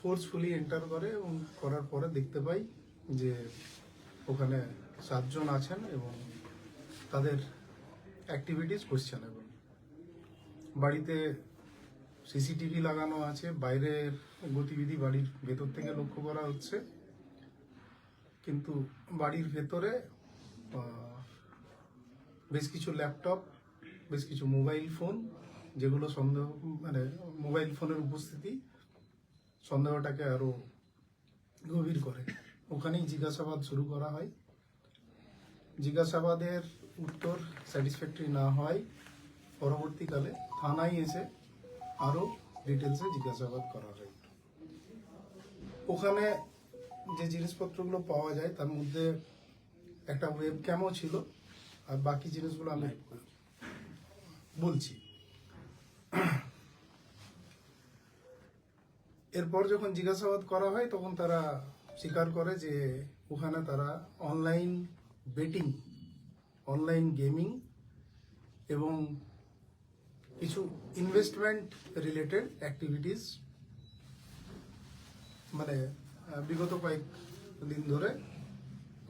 Forcefully enter করে এবং করার পরে দেখতে পাই যে ওখানে 7 জন আছেন এবং তাদের অ্যাক্টিভিটিস কোশ্চেনেবল। বাড়িতে সিসিটিভি লাগানো আছে, বাইরের গতিবিধি বাড়ির ভেতর থেকে লক্ষ্য করা হচ্ছে, কিন্তু বাড়ির ভেতরে বেশ কিছু ল্যাপটপ, বেশ কিছু মোবাইল ফোন, যেগুলো সন্দেহ মানে মোবাইল ফোনের উপস্থিতি সন্দেহটাকে আরো গভীর করে। ওখানেই জিজ্ঞাসাবাদ শুরু করা হয়। জিজ্ঞাসাবাদের উত্তর স্যাটিসফ্যাক্টরি না হয় পরবর্তীকালে থানায় এসে আরো ডিটেলসে জিজ্ঞাসাবাদ করা হয়। ওখানে যে জিনিসপত্রগুলো পাওয়া যায় তার মধ্যে একটা ওয়েব ক্যামও ছিল, আর বাকি জিনিসগুলো আমি বলছি। এরপর যখন জিজ্ঞাসাবাদ করা হয় তখন তারা স্বীকার করে যে ওখানে তারা অনলাইন বেটিং, অনলাইন গেমিং এবং কিছু ইনভেস্টমেন্ট রিলেটেড অ্যাক্টিভিটিস মানে বিগত কয়েক দিন ধরে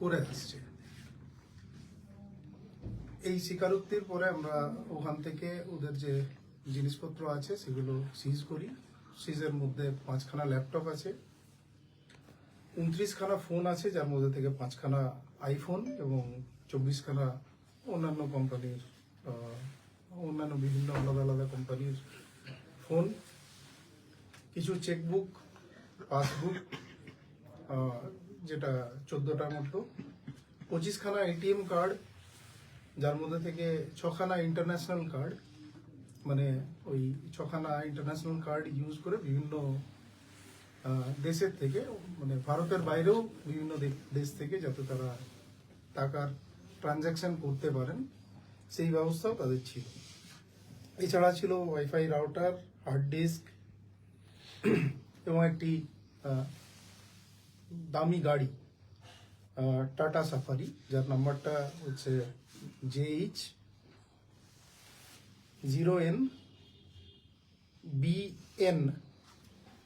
করে আসছে। এই স্বীকারোক্তির পরে আমরা ওখান থেকে ওদের যে জিনিসপত্র আছে সেগুলো সিজ করি। সিজের মধ্যে 5খানা ল্যাপটপ আছে, 29খানা ফোন আছে, যার মধ্যে থেকে 5খানা আইফোন এবং 24খানা অন্যান্য কোম্পানির অন্যান্য বিভিন্ন আলাদা আলাদা কোম্পানির ফোন, কিছু চেকবুক, পাসবুক যেটা 14টার মতো, 25খানা এটিএম কার্ড, যার মধ্যে থেকে 6খানা ইন্টারন্যাশনাল কার্ড, মানে ওই 6খানা ইন্টারন্যাশনাল কার্ড ইউজ করে বিভিন্ন দেশের থেকে, মানে ভারতের বাইরেও বিভিন্ন দেশ থেকে যাতে তারা টাকার ট্রানজ্যাকশন করতে পারেন সেই ব্যবস্থাও তাদের ছিল। এছাড়া ছিল ওয়াইফাই রাউটার, হার্ড ডিস্ক এবং একটি দামি গাড়ি টাটা সাফারি, যার নাম্বারটা হচ্ছে JH0NBN,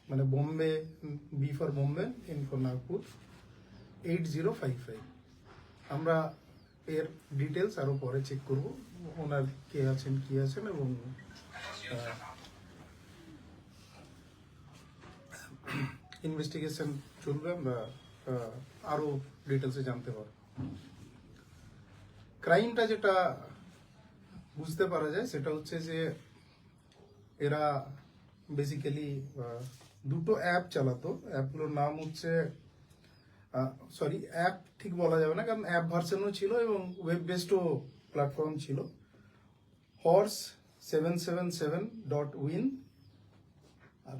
মানে Bombay, B for Bombay, N for Nagpur, 8055। আমরা এর ডিটেলস আরো পরে চেক করব, ওনার কে আছেন কি আছেন এবং ইনভেস্টিগেশন চলবে, আমরা আরো ডিটেলসে জানতে পারব। ক্রাইমটা যেটা বুঝতে পারা যায় সেটা হচ্ছে যে এরা বেসিক্যালি দুটো অ্যাপ চালাতো। অ্যাপগুলোর নাম হচ্ছে সরি, অ্যাপ ঠিক বলা যাবে না, কারণ অ্যাপ ভার্সনও ছিল এবং ওয়েব বেসডও প্ল্যাটফর্ম ছিল। horse777.win আর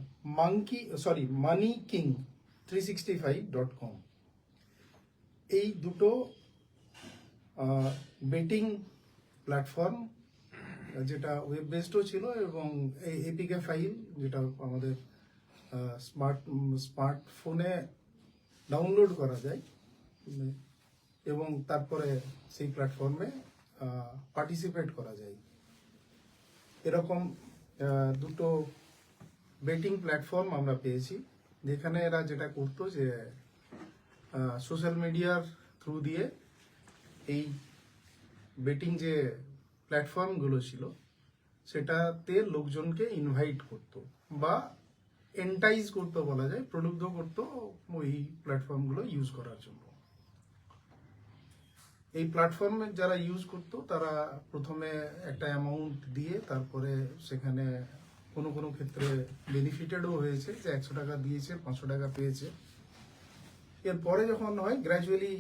moneyking365.com, এই দুটো বেটিং প্ল্যাটফর্ম, যেটা ওয়েব বেসডও ছিল এবং এই এপিকে ফাইল যেটা আমাদের স্মার্টফোনে ডাউনলোড করা যায় এবং তারপরে সেই প্ল্যাটফর্মে পার্টিসিপেট করা যায়। এরকম দুটো বেটিং প্ল্যাটফর্ম আমরা পেয়েছি, যেখানে এরা যেটা করতো যে সোশ্যাল মিডিয়ার থ্রু দিয়ে এই বেটিং যে প্ল্যাটফর্মগুলো ছিল সেটাতে লোকজনকে ইনভাইট করতো বা এন্টাইজ করতো বলা যায়, প্রলুব্ধ করতো ওই প্ল্যাটফর্মগুলো ইউজ করার জন্য। এই প্ল্যাটফর্মে যারা ইউজ করতো তারা প্রথমে একটা অ্যামাউন্ট দিয়ে তারপরে সেখানে কোনো কোনো ক্ষেত্রে বেনিফিটেডও হয়েছে, যে 100 টাকা দিয়েছে 500 টাকা পেয়েছে। এরপরে যখন হয় গ্র্যাজুয়ালি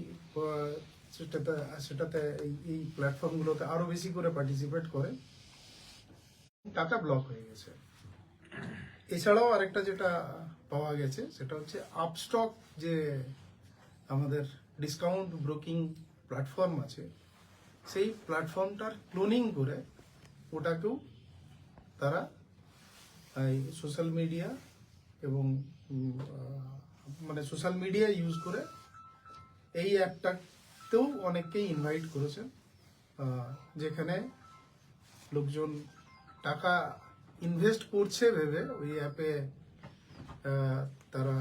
সেটাতে এই প্ল্যাটফর্মগুলোতে আরো বেশি করে পার্টিসিপেট করে টাকা ব্লক হয়ে গেছে। এছাড়াও আরেকটা যেটা পাওয়া গেছে সেটা হচ্ছে আপস্টক, যে আমাদের ডিসকাউন্ট ব্রোকিং প্ল্যাটফর্ম আছে, সেই প্ল্যাটফর্মটার ক্লোনিং করে ওটাকেও তারা এই সোশ্যাল মিডিয়া এবং মানে সোশ্যাল মিডিয়া ইউজ করে এই অ্যাপটাতেও অনেককেই ইনভাইট করেছে, যেখানে লোকজন টাকা ইনভেস্ট করছে ভেবে ওই অ্যাপে তারা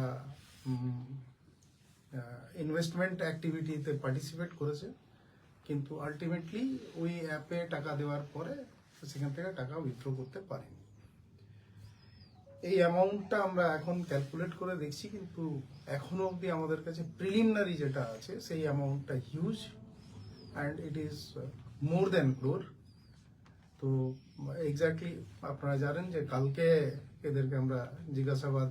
ইনভেস্টমেন্ট অ্যাক্টিভিটিতে পার্টিসিপেট করেছে, কিন্তু আলটিমেটলি ওই অ্যাপে টাকা দেওয়ার পরে সেখান থেকে টাকা উইথড্র করতে পারেনি। এই অ্যামাউন্টটা আমরা এখন ক্যালকুলেট করে দেখছি, কিন্তু এখনো অবধি আমাদের কাছে প্রিলিমিনারি যেটা আছে সেই অ্যামাউন্টটা huge and it is more than crore. তো এক্স্যাক্টলি আপনারা জানেন যে কালকে এদেরকে আমরা জিজ্ঞাসাবাদ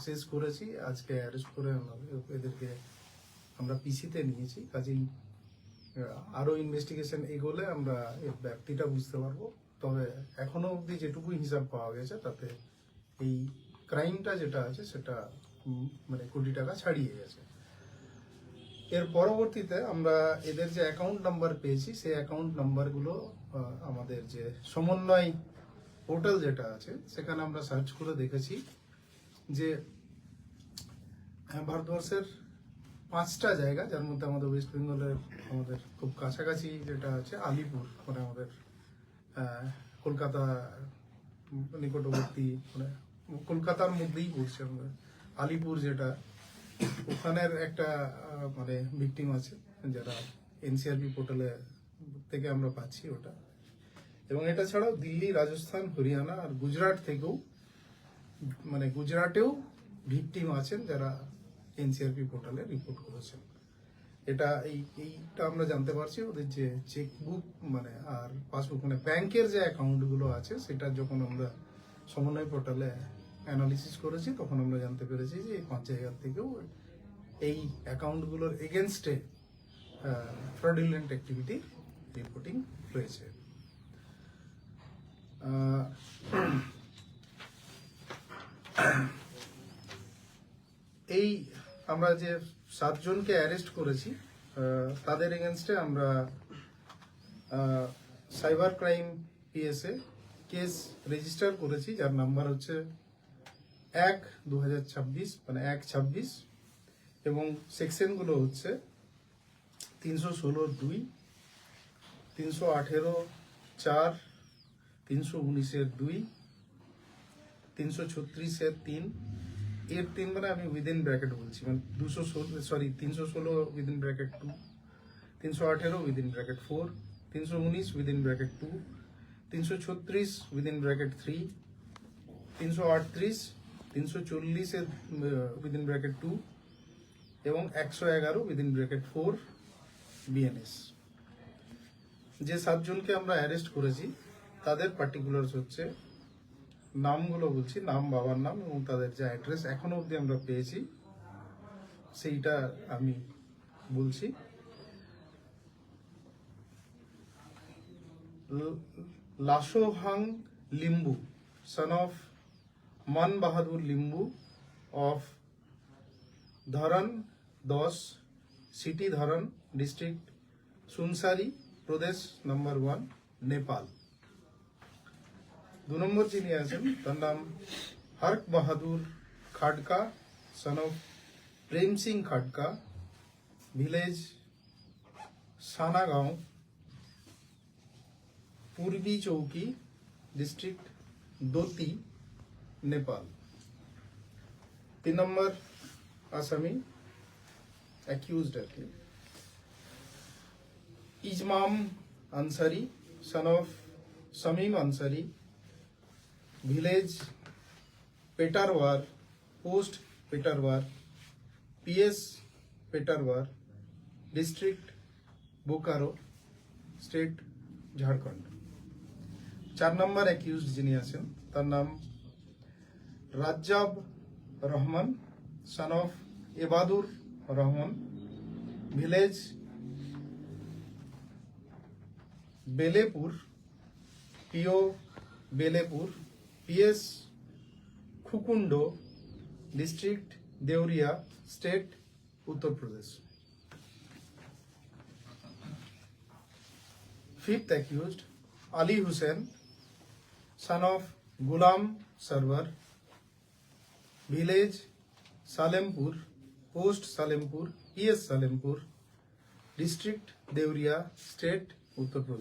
শেষ করেছি, আজকে অ্যারেস্ট করে এদেরকে আমরা পিসিতে নিয়েছি। কাজেই আরো ইনভেস্টিগেশন এগোলে আমরা এর ব্যাপ্তিটা বুঝতে পারবো। তবে এখনো অবধি যেটুকু হিসাব পাওয়া গেছে তাতে এই ক্রাইমটা যেটা আছে সেটা মানে কোটি টাকা ছাড়িয়ে গেছে। এর পরবর্তীতে আমরা এদের যে অ্যাকাউন্ট নাম্বার পেয়েছি সেই অ্যাকাউন্ট নাম্বারগুলো আমাদের যে সমন্বয় পোর্টাল যেটা আছে সেখানে আমরা সার্চ করে দেখেছি যে ভারতবর্ষের 5টা জায়গা, যার মধ্যে আমাদের ওয়েস্ট বেঙ্গলের আমাদের খুব কাছাকাছি যেটা আছে আলিপুর, মানে আমাদের কলকাতা নিকটবর্তী, মানে কলকাতার মধ্যেই পড়ছে আমাদের আলিপুর, যেটা ওখানের একটা মানে ভিকটিম আছে যারা এনসিআরবি পোর্টালে থেকে আমরা পাচ্ছি ওটা। এবং এটা ছাড়াও দিল্লি, রাজস্থান, হরিয়ানা আর গুজরাট থেকেও, মানে গুজরাটেও ভিকটিম আছেন যারা এনসিআরপি পোর্টালে রিপোর্ট করেছেন। এইটা আমরা জানতে পারছি ওদের যে চেকবুক মানে আর পাসবুক মানে ব্যাংকের যে অ্যাকাউন্ট গুলো আছে সেটা যখন আমরা সমন্বয় পোর্টালে অ্যানালিসিস করেছি তখন আমরা জানতে পেরেছি যে এই 5 জায়গা থেকেও এই অ্যাকাউন্ট গুলোর এগেনস্টে ফ্রডুলেন্ট অ্যাক্টিভিটি রিপোর্টিং হয়েছে। এই আমরা যে 7 জনকে অ্যারেস্ট করেছি তাদের এগেনস্টে আমরা সাইবার ক্রাইম পিএসএ কেস রেজিস্টার করেছি, যার নাম্বার হচ্ছে 1/2026 মানে 1/26, এবং সেকশনগুলো হচ্ছে 316(2), 318(4), 319(2), 336(3), এর 3 মানে আমি উইদিন ব্র্যাকেট বলছি, মানে 316 within bracket 2, 318 within bracket 4, 319 within bracket 2, 336 within bracket 3, 338, 340 এর উইদিন ব্র্যাকেট 2 এবং 111 উইদিন ব্র্যাকেট 4 বিএনএস। যে 7 জনকে আমরা অ্যারেস্ট করেছি তাদের পার্টিকুলারস হচ্ছে, নামগুলো বলছি, নাম, বাবার নাম এবং তাদের যে অ্যাড্রেস এখনো অবধি আমরা পেয়েছি সেইটা আমি বলছি। লাসোহাং Limbu, son of Man Bahadur Limbu of Dharan 10, city Dharan, district Sunsari, প্রদেশ নম্বর 1, নেপাল। 2 নম্বর যিনি আছেন তার নাম Hark Bahadur Khadka, son of Prem Singh Khadka, village Sanagaon, Purbi Chauki, district দোতি, Nepal. 3 নম্বর আসামি অ্যাকিউজড আর কি, Ijmam Ansari, son of Shamim Ansari, village Petarwar, post Petarwar, PS Petarwar, district Bokaro, state Jharkhand. 4 number accused যিনি আছেন তার নাম Rajjab Rahman, son of Ebadur Rahman, village Belepur, PO Belepur, PS Khukund, district Deoria, state Uttar Pradesh. 5th accused Ali Hussain, son of Gulam Sarwar, village Salempur, post Salempur, PS Salempur, district Deoria, state Uttar Pradesh।